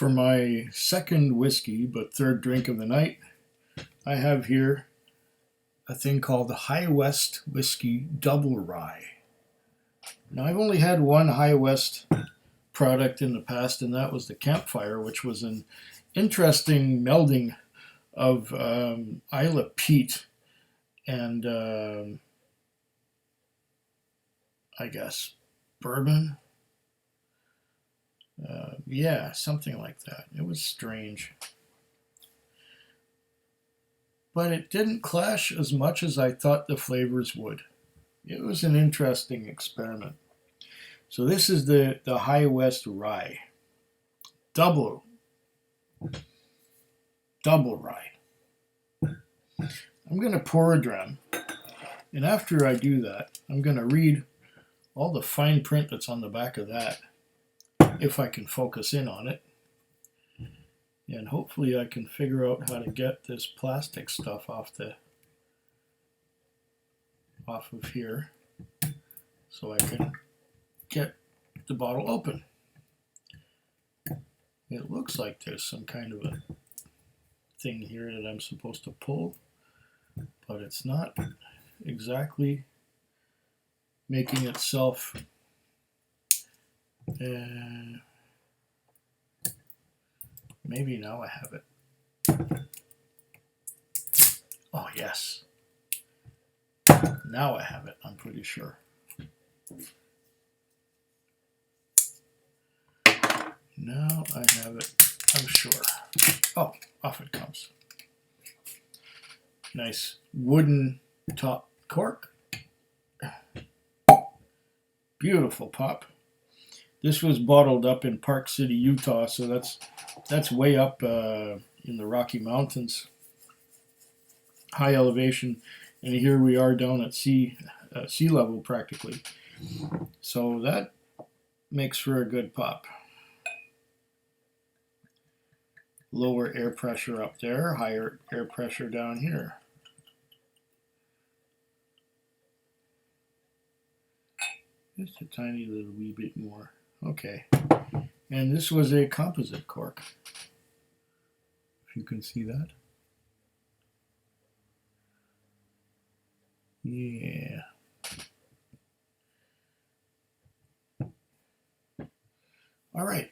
For my second whiskey, but third drink of the night, I have here a thing called the High West Whiskey Double Rye. Now, I've only had one High West product in the past, and that was the Campfire, which was an interesting melding of Isla peat and I guess bourbon. Yeah, something like that. It was strange. But it didn't clash as much as I thought the flavors would. It was an interesting experiment. So this is the High West Rye. Double rye. I'm going to pour a dram. And after I do that, I'm going to read all the fine print that's on the back of that, if I can focus in on it. And hopefully I can figure out how to get this plastic stuff off of here so I can get the bottle open. It looks like there's some kind of a thing here that I'm supposed to pull, but it's not exactly making itself maybe now I have it. Oh yes, now I have it, I'm pretty sure. Now I have it, I'm sure. Oh, off it comes. Nice wooden top cork. Beautiful pop. This was bottled up in Park City, Utah, so that's way up in the Rocky Mountains, high elevation, and here we are down at sea level practically. So that makes for a good pop. Lower air pressure up there, higher air pressure down here. Just a tiny little wee bit more. Okay. And this was a composite cork, if you can see that. Yeah. All right.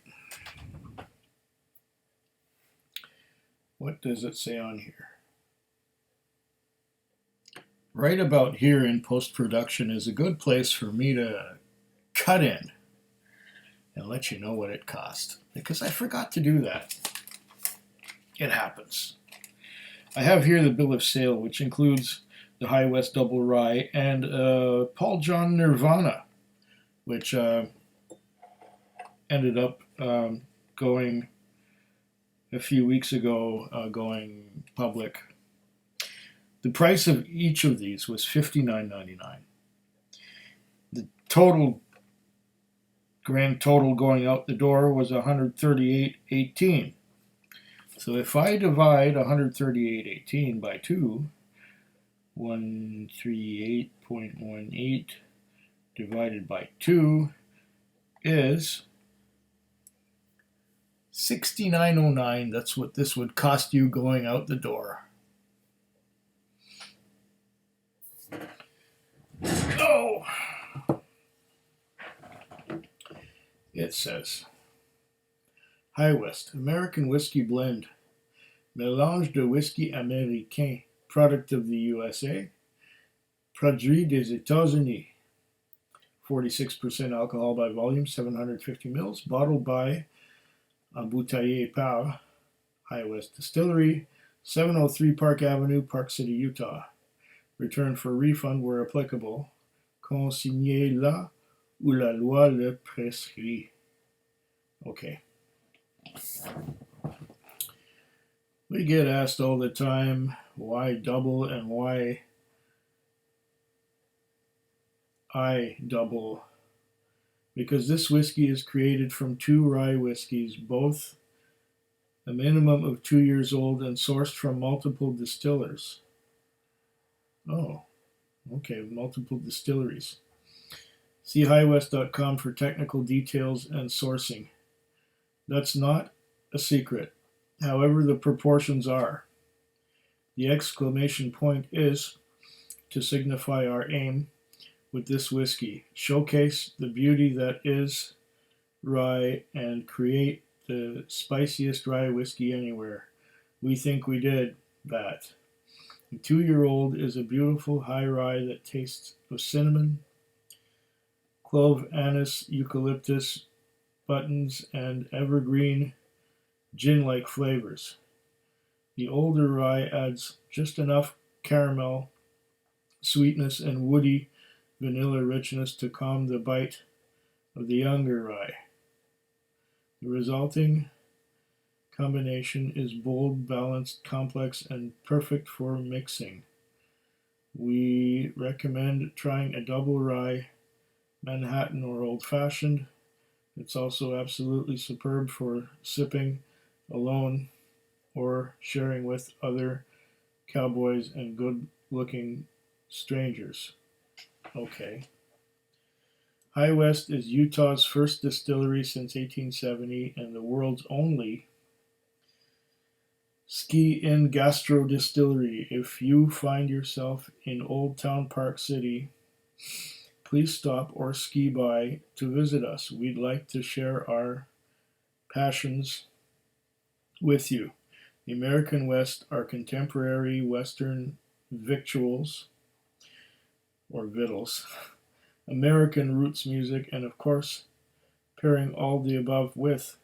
What does it say on here? Right about here in post-production is a good place for me to cut in and let you know what it cost, because I forgot to do that. It happens. I have here the bill of sale, which includes the High West Double Rye and Paul John Nirvana, which ended up going a few weeks ago, going public. The price of each of these was $59.99. The grand total going out the door was $138.18. So if I divide $138.18 by 2, 138.18 divided by 2 is $69.09. That's what this would cost you going out the door. Oh! It says, High West, American whiskey blend, mélange de whisky américain, product of the USA, produit des États-Unis, 46% alcohol by volume, 750 mils, bottled by, embouteillé par, High West Distillery, 703 Park Avenue, Park City, Utah. Return for refund where applicable. Consigné là où la loi le prescrit. Okay. We get asked all the time, why double and why I double? Because this whiskey is created from 2 rye whiskeys, both a minimum of 2 years old and sourced from multiple distillers. Oh, okay, multiple distilleries. See highwest.com for technical details and sourcing. That's not a secret, however the proportions are. The exclamation point is to signify our aim with this whiskey, showcase the beauty that is rye and create the spiciest rye whiskey anywhere. We think we did that. The 2-year-old is a beautiful high rye that tastes of cinnamon, clove, anise, eucalyptus, buttons, and evergreen gin-like flavors. The older rye adds just enough caramel, sweetness, and woody vanilla richness to calm the bite of the younger rye. The resulting combination is bold, balanced, complex, and perfect for mixing. We recommend trying a double rye, Manhattan or Old Fashioned. It's also absolutely superb for sipping alone or sharing with other cowboys and good-looking strangers. Okay. High West is Utah's first distillery since 1870 and the world's only ski-in gastro distillery. If you find yourself in Old Town Park City, please stop or ski by to visit us. We'd like to share our passions with you. The American West, our contemporary Western victuals, or victuals, American roots music, and of course, pairing all the above with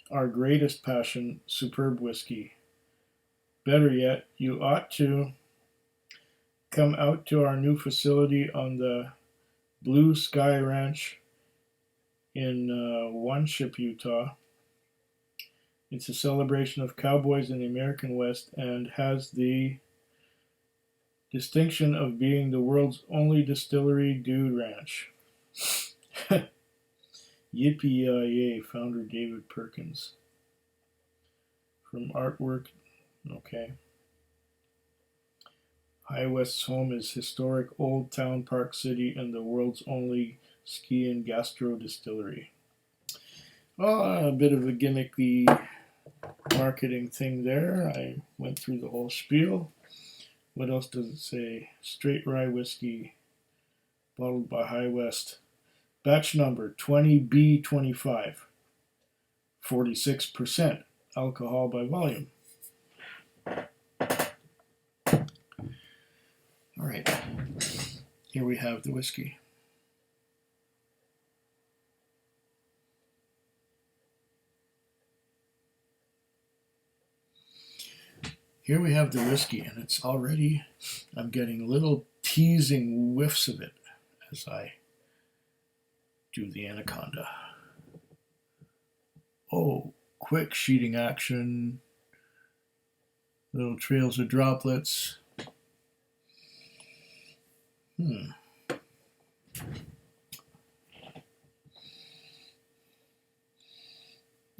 our greatest passion, superb whiskey. Better yet, you ought to come out to our new facility on the Blue Sky Ranch in One Ship, Utah. It's a celebration of cowboys in the American West and has the distinction of being the world's only distillery dude ranch. Yippee-yay, founder David Perkins. From artwork, okay. High West's home is historic Old Town Park City and the world's only ski and gastro distillery. Well, a bit of a gimmicky marketing thing there. I went through the whole spiel. What else does it say? Straight rye whiskey, bottled by High West. Batch number 20B25. 46% alcohol by volume. All right, here we have the whiskey. Here we have the whiskey, and it's already, I'm getting little teasing whiffs of it as I do the anaconda. Oh, quick sheeting action, little trails of droplets.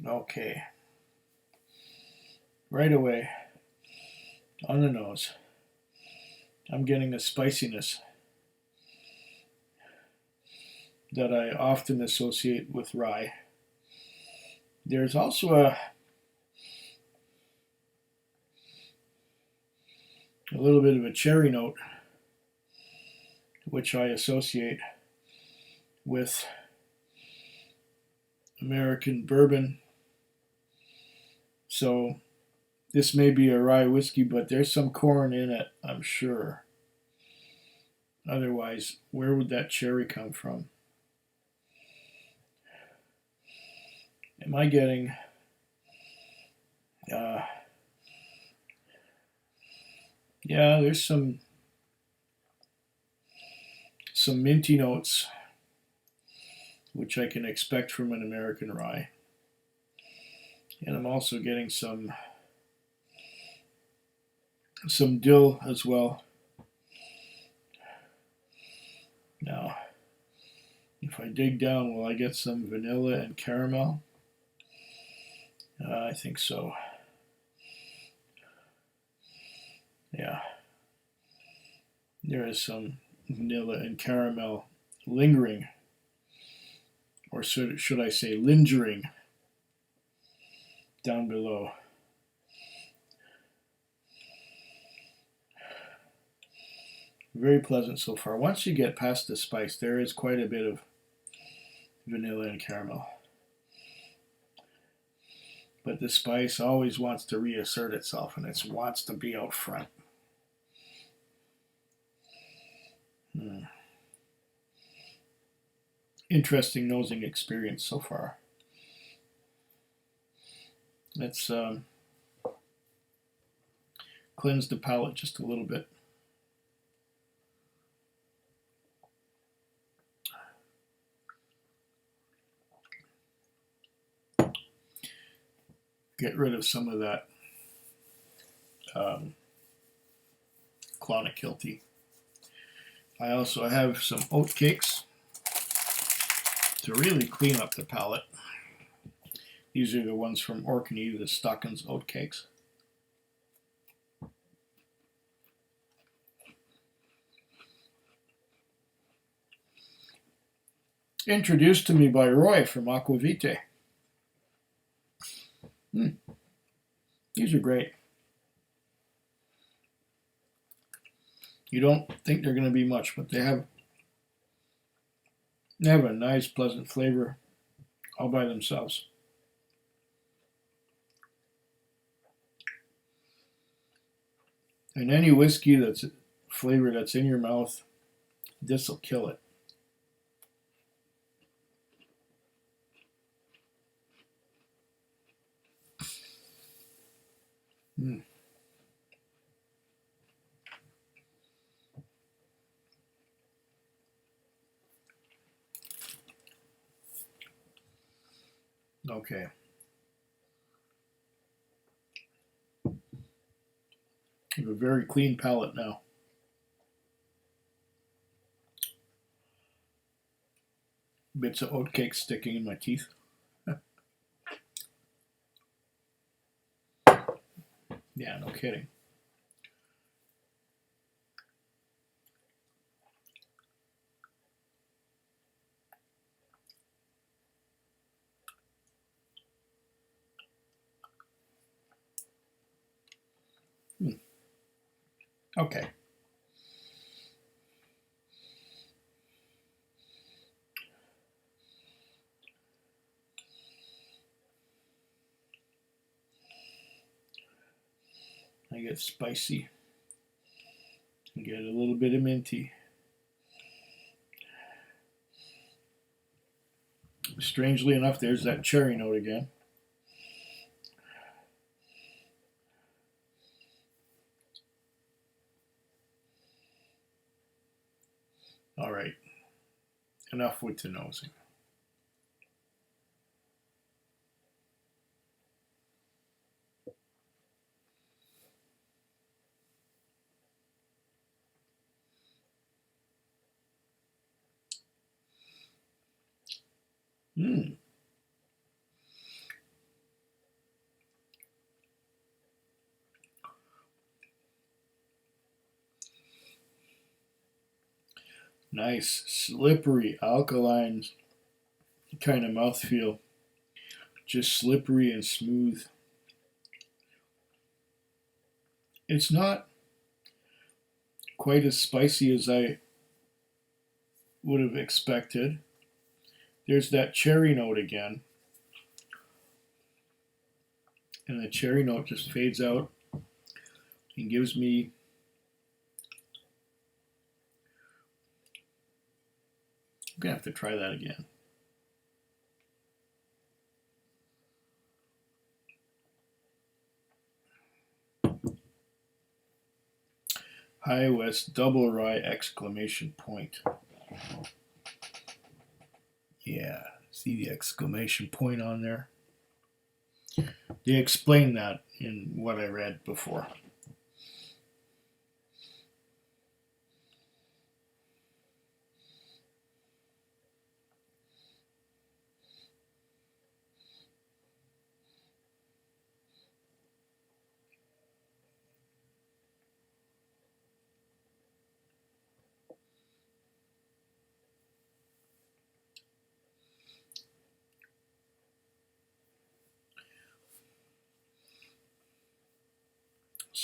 Okay. Right away, on the nose, I'm getting a spiciness that I often associate with rye. There's also a little bit of a cherry note, which I associate with American bourbon. So this may be a rye whiskey, but there's some corn in it, I'm sure. Otherwise, where would that cherry come from? Am I getting yeah, there's some minty notes, which I can expect from an American rye. And I'm also getting some dill as well. Now, if I dig down, will I get some vanilla and caramel? I think so. Yeah. There is some vanilla and caramel lingering, or should I say lingering, down below. Very pleasant so far. Once you get past the spice, there is quite a bit of vanilla and caramel. But the spice always wants to reassert itself, and it wants to be out front. Interesting nosing experience so far. Let's cleanse the palate just a little bit. Get rid of some of that Clonakilty. I also have some oat cakes to really clean up the palate. These are the ones from Orkney, the Stockton's oat cakes. Introduced to me by RYE from Aquavite. These are great. You don't think they're going to be much, but they have a nice, pleasant flavor all by themselves. And any whiskey that's flavor that's in your mouth, this will kill it. Okay. I have a very clean palate now. Bits of oatcake sticking in my teeth. Yeah, no kidding. Okay. I get spicy. I get a little bit of minty. Strangely enough, there's that cherry note again. All right. Enough with the nosing. Nice, slippery, alkaline kind of mouthfeel. Just slippery and smooth. It's not quite as spicy as I would have expected. There's that cherry note again. And the cherry note just fades out and gives me I'm going to have to try that again. High West Double Rye exclamation point. Yeah, see the exclamation point on there? They explain that in what I read before.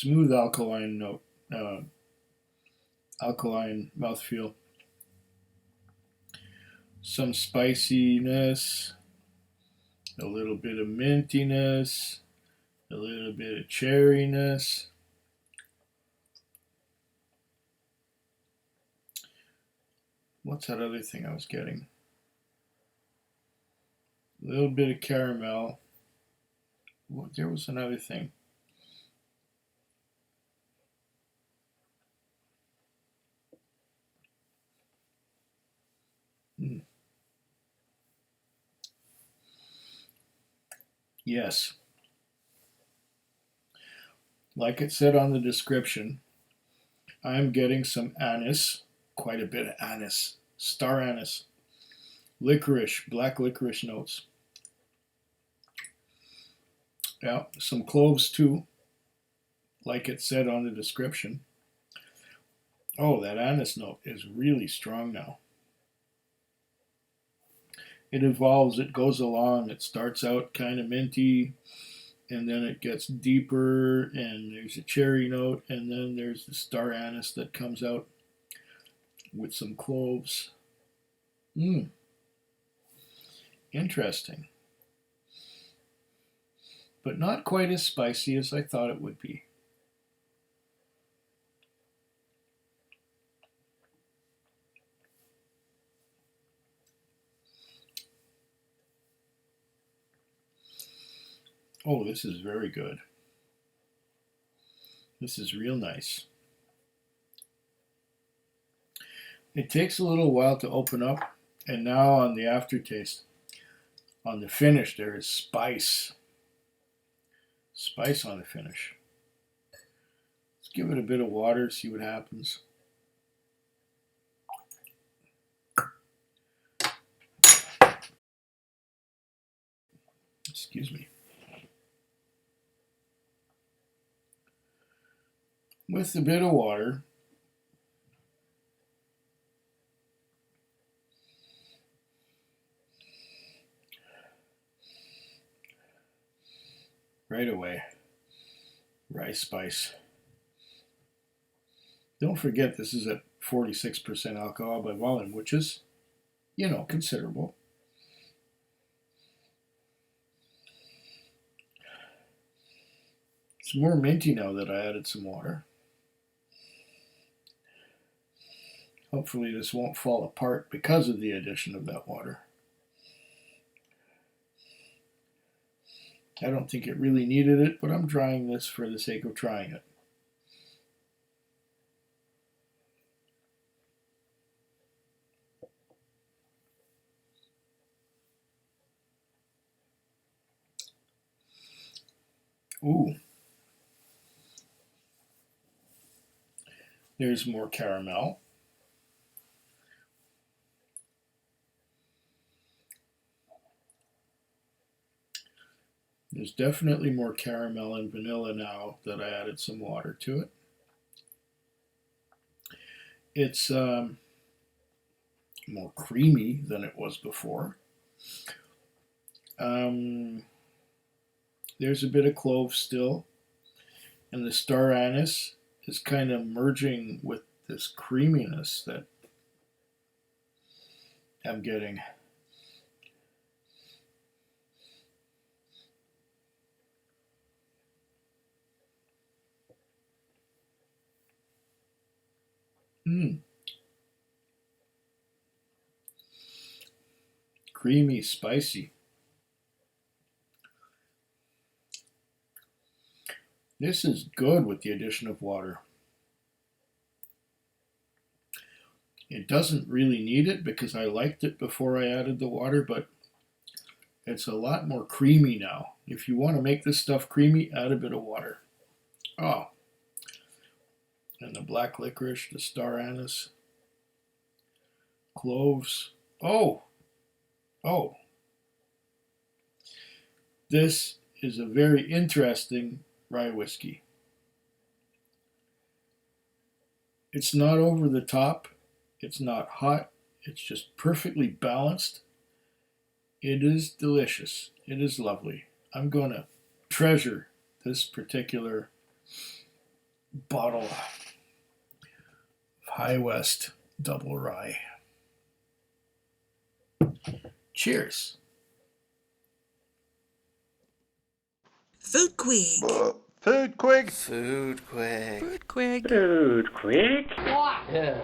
smooth alkaline note, alkaline mouthfeel. Some spiciness, a little bit of mintiness, a little bit of cherryness. What's that other thing I was getting? A little bit of caramel. Well, there was another thing. Yes. Like it said on the description, I'm getting some anise, quite a bit of anise, star anise, licorice, black licorice notes. Yeah, some cloves too, like it said on the description. Oh, that anise note is really strong now. It evolves, it goes along, it starts out kind of minty, and then it gets deeper, and there's a cherry note, and then there's the star anise that comes out with some cloves. Interesting. But not quite as spicy as I thought it would be. Oh, this is very good. This is real nice. It takes a little while to open up, and now on the aftertaste, on the finish, there is spice. Spice on the finish. Let's give it a bit of water, see what happens. Excuse me. With a bit of water, right away, rye spice. Don't forget this is at 46% alcohol by volume, which is, considerable. It's more minty now that I added some water. Hopefully this won't fall apart because of the addition of that water. I don't think it really needed it, but I'm trying this for the sake of trying it. Ooh. There's more caramel. There's definitely more caramel and vanilla now that I added some water to it. It's more creamy than it was before. There's a bit of clove still, and the star anise is kind of merging with this creaminess that I'm getting. Creamy, spicy. This is good with the addition of water. It doesn't really need it because I liked it before I added the water, but it's a lot more creamy now. If you want to make this stuff creamy, add a bit of water. Oh. And the black licorice, the star anise, cloves. Oh. This is a very interesting rye whiskey. It's not over the top. It's not hot. It's just perfectly balanced. It is delicious. It is lovely. I'm going to treasure this particular bottle of High West Double Rye. Cheers. Food Quig. Food Quig. Food Quig. Food Quig. Food Quig. Yeah.